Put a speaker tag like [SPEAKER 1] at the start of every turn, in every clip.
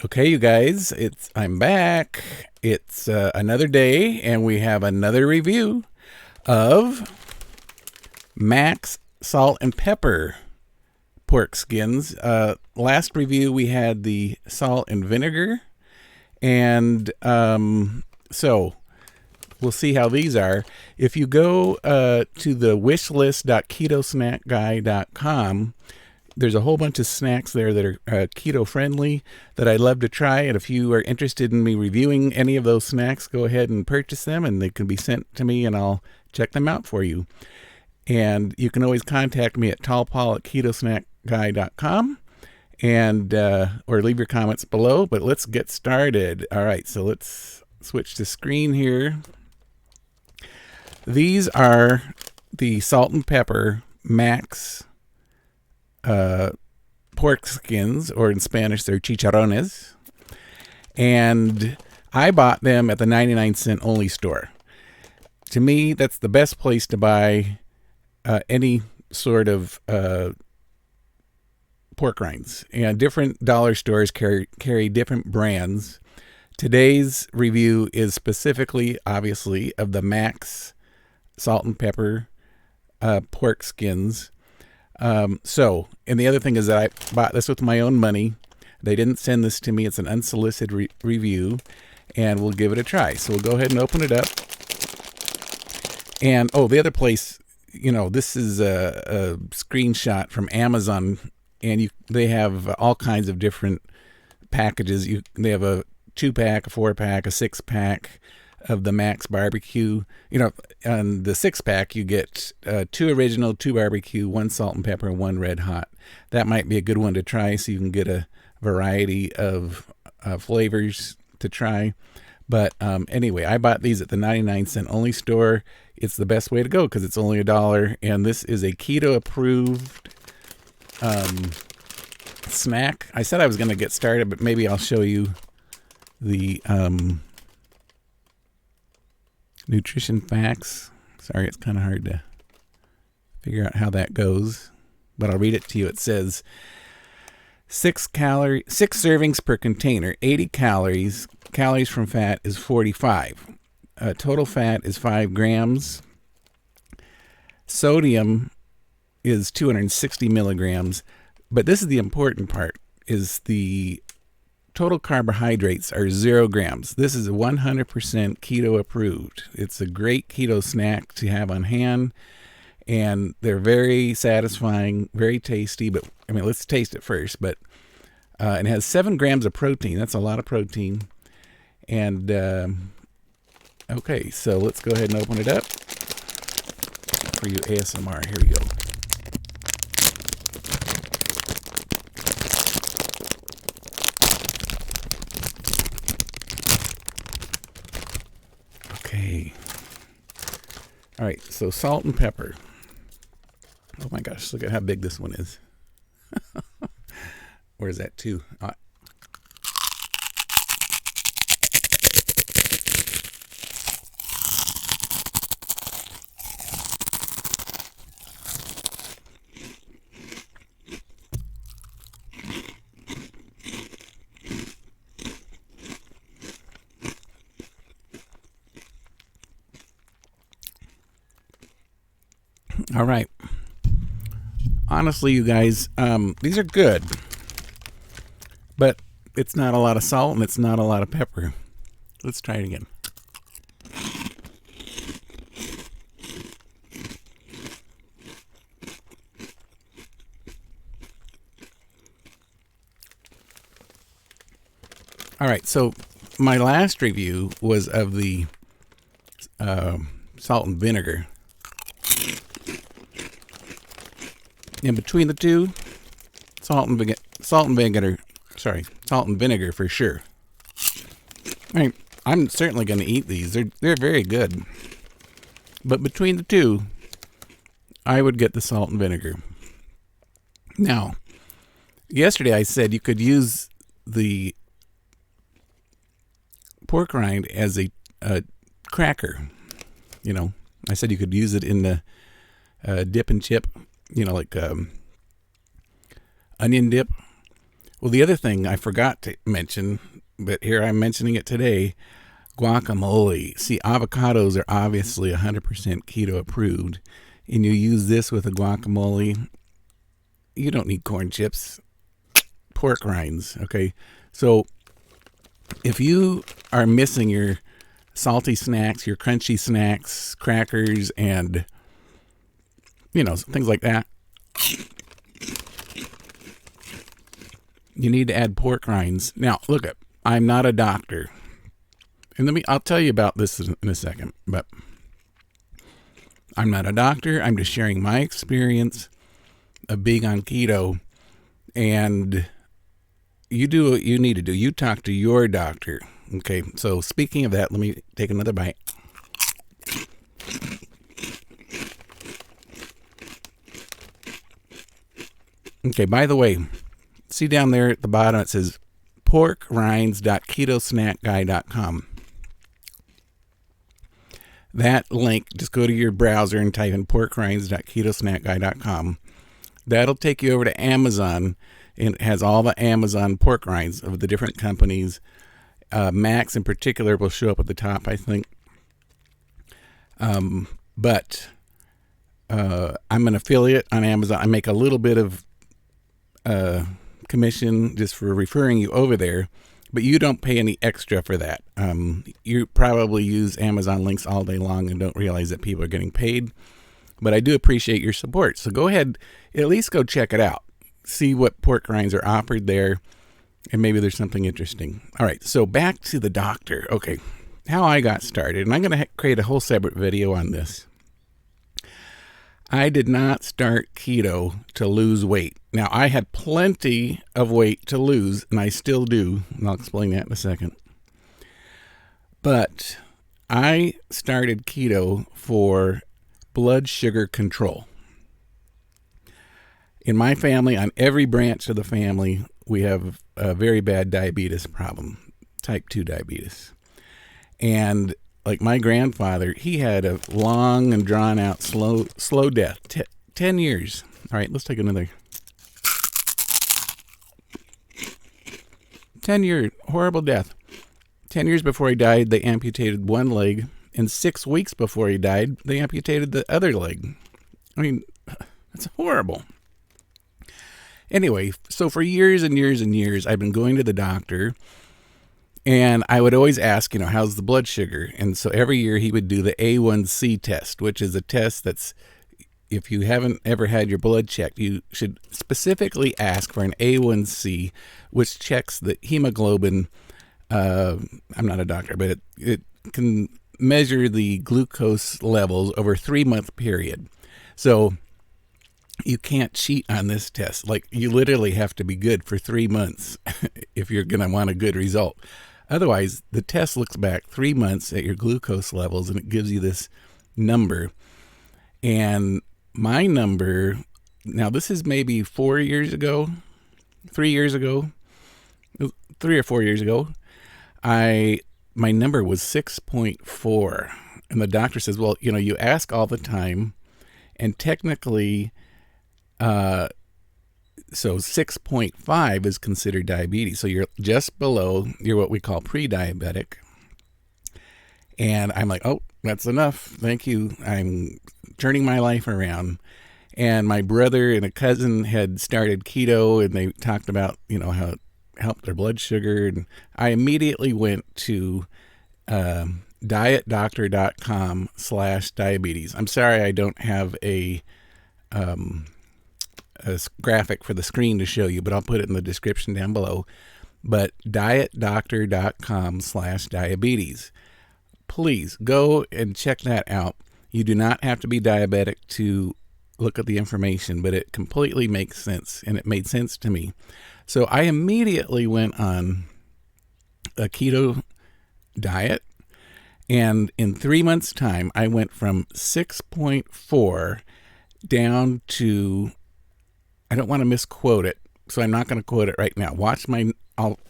[SPEAKER 1] Okay, you guys, I'm back. It's another day, and we have another review of Max Salt and Pepper pork skins. Last review we had the salt and vinegar, and so we'll see how these are. If you go to the wishlist.ketosnackguy.com, there's a whole bunch of snacks there that are keto friendly that I'd love to try. And if you are interested in me reviewing any of those snacks, go ahead and purchase them, and they can be sent to me, and I'll check them out for you. And you can always contact me at tallpaul@ketosnackguy.com and or leave your comments below. But let's get started. All right, so let's switch to screen here. These are the salt and pepper Max pork skins, or in Spanish they're chicharrones, and I bought them at the 99-cent only store. To me, that's the best place to buy any sort of pork rinds, and different dollar stores carry different brands. Today's review is specifically, obviously, of the Max salt and pepper pork skins. And the other thing is that I bought this with my own money. They didn't send this to me. It's an unsolicited review, and we'll give it a try. So we'll go ahead and open it up. And, the other place, this is a screenshot from Amazon, and they have all kinds of different packages. They have a 2-pack, a 4-pack, a 6-pack of the Max barbecue. On the 6-pack you get 2 original, 2 barbecue, 1 salt and pepper, and 1 red hot. That might be a good one to try, so you can get a variety of flavors to try. But anyway, I bought these at the 99-cent only store. It's the best way to go because it's only $1, and this is a keto approved snack. I said I was going to get started, but maybe I'll show you the nutrition facts. Sorry, it's kind of hard to figure out how that goes, but I'll read it to you. It says 6 servings per container, 80 calories. Calories from fat is 45. Total fat is 5 grams. Sodium is 260 milligrams. But this is the important part, is the total carbohydrates are 0 grams. This is 100% keto approved. It's a great keto snack to have on hand, and they're very satisfying, very tasty. But let's taste it first. But it has 7 grams of protein. That's a lot of protein. And okay, so let's go ahead and open it up for you ASMR. Here we go. Okay. All right, so salt and pepper. Oh my gosh, look at how big this one is. Where's that too? All right. Honestly, you guys, these are good, but it's not a lot of salt and it's not a lot of pepper. Let's try it again. All right, so my last review was of the salt and vinegar. In between the two, salt and vinegar for sure. I'm certainly going to eat these. They're very good. But between the two, I would get the salt and vinegar. Now, yesterday I said you could use the pork rind as a cracker. I said you could use it in the dip and chip, like onion dip, Well, the other thing I forgot to mention, but here I'm mentioning it today, guacamole. See, avocados are obviously 100% keto approved, and you use this with a guacamole. You don't need corn chips, pork rinds, okay? So if you are missing your salty snacks, your crunchy snacks, crackers, and, things like that, you need to add pork rinds. Now, look, I'm not a doctor. And I'll tell you about this in a second, but I'm not a doctor. I'm just sharing my experience of being on keto, and you do what you need to do. You talk to your doctor. Okay, so speaking of that, let me take another bite. Okay, by the way, see down there at the bottom it says porkrinds.ketosnackguy.com. That link, just go to your browser and type in porkrinds.ketosnackguy.com. That'll take you over to Amazon, and it has all the Amazon pork rinds of the different companies. Max in particular will show up at the top, I think. But I'm an affiliate on Amazon. I make a little bit of commission just for referring you over there, but you don't pay any extra for that. You probably use Amazon links all day long and don't realize that people are getting paid, but I do appreciate your support. So go ahead, at least go check it out. See what pork rinds are offered there, and maybe there's something interesting. All right, so back to the doctor. Okay, how I got started, and I'm going to create a whole separate video on this. I did not start keto to lose weight. Now, I had plenty of weight to lose, and I still do, and I'll explain that in a second. But I started keto for blood sugar control. In my family, on every branch of the family, we have a very bad diabetes problem, type 2 diabetes. And like my grandfather, he had a long and drawn out slow death, 10 years. All right, let's take another. 10-year horrible death. 10 years before he died, they amputated one leg, and 6 weeks before he died, they amputated the other leg. I mean, that's horrible. Anyway, so for years and years and years, I've been going to the doctor, and I would always ask, how's the blood sugar? And so every year he would do the A1C test, which is a test that's, if you haven't ever had your blood checked, you should specifically ask for an A1C, which checks the hemoglobin. I'm not a doctor, but it can measure the glucose levels over a 3-month period. So you can't cheat on this test. Like, you literally have to be good for 3 months if you're going to want a good result. Otherwise, the test looks back 3 months at your glucose levels, and it gives you this number. And my number, now this is maybe 4 years ago, 3 years ago, 3 or 4 years ago, my number was 6.4. And the doctor says, well, you ask all the time, and technically, so 6.5 is considered diabetes. So you're just below, you're what we call pre-diabetic. And I'm like, oh, that's enough. Thank you. I'm turning my life around. And my brother and a cousin had started keto, and they talked about, how it helped their blood sugar. And I immediately went to dietdoctor.com/diabetes. I'm sorry I don't have a graphic for the screen to show you, but I'll put it in the description down below. But dietdoctor.com/diabetes. Please go and check that out. You do not have to be diabetic to look at the information, but it completely makes sense, and it made sense to me. So I immediately went on a keto diet, and in 3 months' time, I went from 6.4 down to, I don't want to misquote it, so I'm not going to quote it right now. Watch my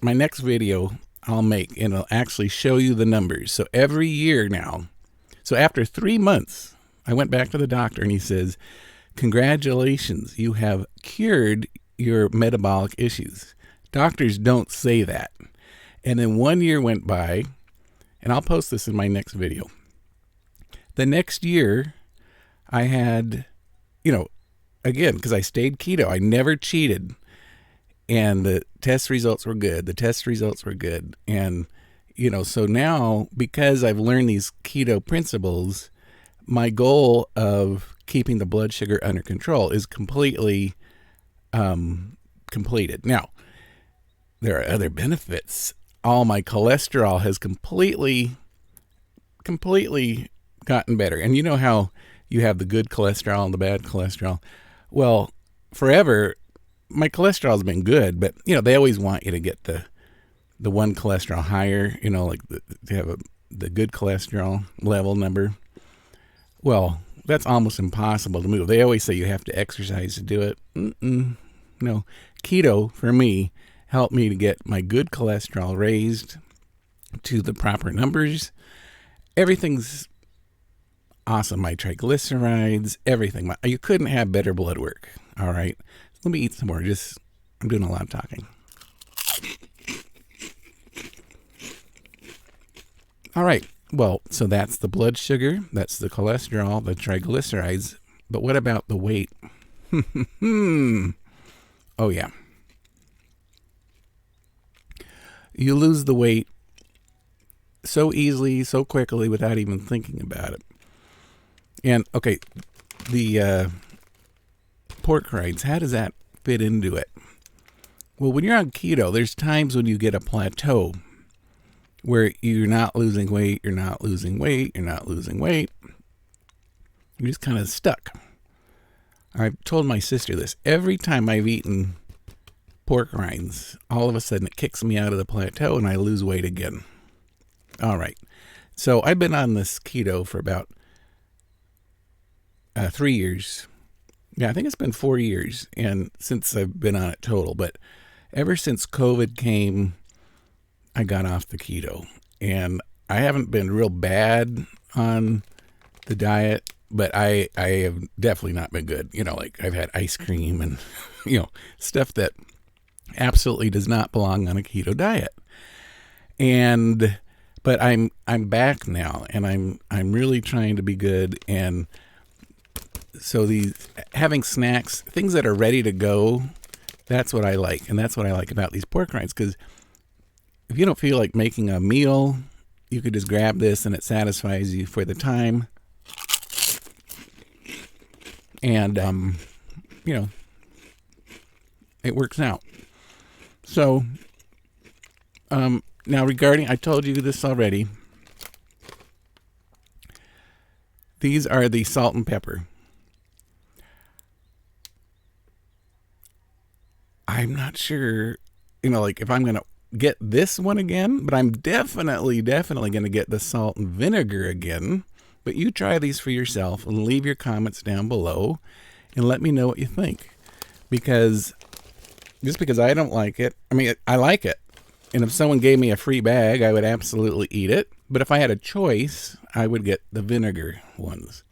[SPEAKER 1] next video I'll make, and it'll actually show you the numbers. So every year now, so after 3 months, I went back to the doctor, and he says, congratulations, you have cured your metabolic issues. Doctors don't say that. And then 1 year went by, and I'll post this in my next video. The next year, I had, again, because I stayed keto, I never cheated. And the test results were good. And, so now, because I've learned these keto principles, my goal of keeping the blood sugar under control is completely completed. Now, there are other benefits. All my cholesterol has completely gotten better. And you know how you have the good cholesterol and the bad cholesterol? Well, forever, my cholesterol has been good, but, they always want you to get the one cholesterol higher, to have the good cholesterol level number. Well, that's almost impossible to move. They always say you have to exercise to do it. No. Keto, for me, helped me to get my good cholesterol raised to the proper numbers. Everything's awesome. My triglycerides, everything. You couldn't have better blood work. All right. Let me eat some more. I'm doing a lot of talking. All right. Well, so that's the blood sugar. That's the cholesterol, the triglycerides. But what about the weight? Oh, yeah. You lose the weight so easily, so quickly, without even thinking about it. And, okay, the pork rinds, how does that fit into it? Well, when you're on keto, there's times when you get a plateau where you're not losing weight, you're just kind of stuck. I've told my sister this. Every time I've eaten pork rinds, all of a sudden it kicks me out of the plateau and I lose weight again. All right. So I've been on this keto for about 3 years. Yeah, I think it's been 4 years, and since I've been on it total. But ever since COVID came, I got off the keto, and I haven't been real bad on the diet, but I have definitely not been good. Like I've had ice cream and, stuff that absolutely does not belong on a keto diet. But I'm back now, and I'm really trying to be good. And so having snacks, things that are ready to go, that's what I like. And that's what I like about these pork rinds, because if you don't feel like making a meal, you could just grab this and it satisfies you for the time. And, it works out. So, now regarding, I told you this already. These are the salt and pepper. I'm not sure, like if I'm going to get this one again, but I'm definitely going to get the salt and vinegar again. But you try these for yourself and leave your comments down below and let me know what you think. Because I don't like it, I like it. And if someone gave me a free bag, I would absolutely eat it. But if I had a choice, I would get the vinegar ones.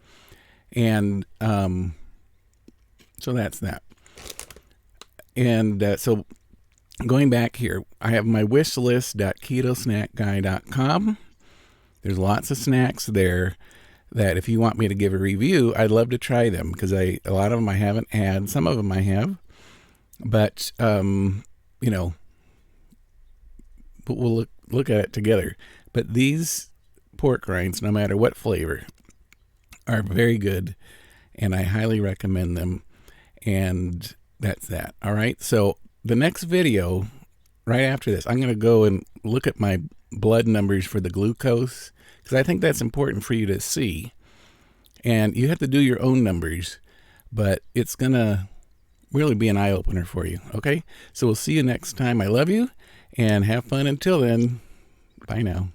[SPEAKER 1] And so that's that. And so going back here, I have my wishlist.ketosnackguy.com. There's lots of snacks there that if you want me to give a review, I'd love to try them, because a lot of them I haven't had. Some of them I have. But, but we'll look at it together. But these pork rinds, no matter what flavor, are very good, and I highly recommend them. And that's that. All right. So the next video, right after this, I'm going to go and look at my blood numbers for the glucose, because I think that's important for you to see. And you have to do your own numbers, but it's going to really be an eye-opener for you. Okay. So we'll see you next time. I love you, and have fun until then. Bye now.